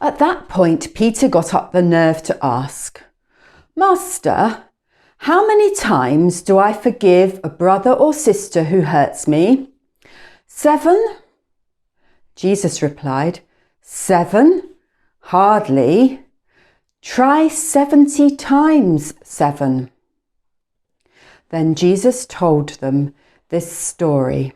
At that point, Peter got up the nerve to ask, "Master, how many times do I forgive a brother or sister who hurts me? 7? Jesus replied, 7? Hardly. Try 70 times 7. Then Jesus told them this story.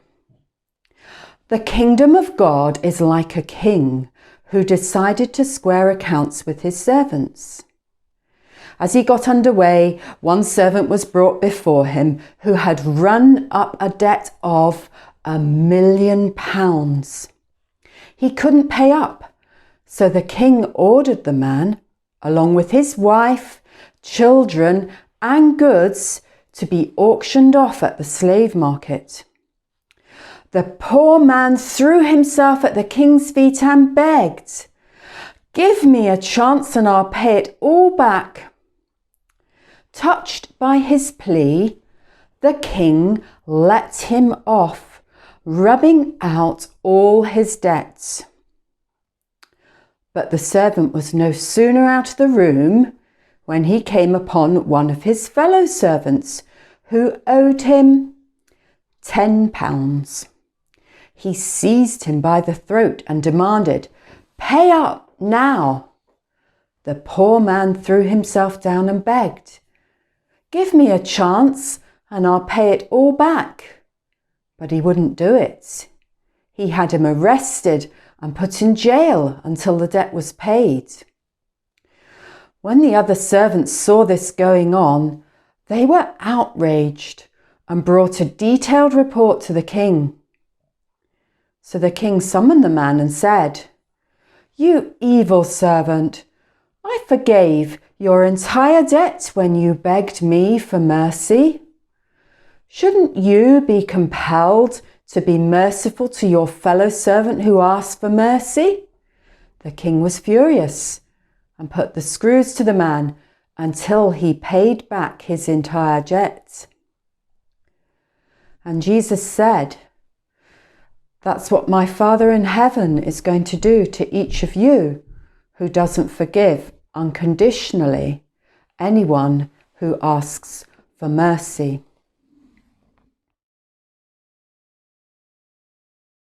The kingdom of God is like a king who decided to square accounts with his servants. As he got underway, one servant was brought before him who had run up a debt of £1,000,000. He couldn't pay up, so the king ordered the man, along with his wife, children, and goods, to be auctioned off at the slave market. The poor man threw himself at the king's feet and begged, "Give me a chance and I'll pay it all back." Touched by his plea, the king let him off, rubbing out all his debts. But the servant was no sooner out of the room when he came upon one of his fellow servants who owed him £10. He seized him by the throat and demanded, "Pay up now." The poor man threw himself down and begged, "Give me a chance and I'll pay it all back." But he wouldn't do it. He had him arrested and put in jail until the debt was paid. When the other servants saw this going on, they were outraged and brought a detailed report to the king. So the king summoned the man and said, "You evil servant, I forgave your entire debt when you begged me for mercy. Shouldn't you be compelled to be merciful to your fellow servant who asked for mercy?" The king was furious and put the screws to the man until he paid back his entire debt. And Jesus said, "That's what my Father in heaven is going to do to each of you who doesn't forgive unconditionally anyone who asks for mercy."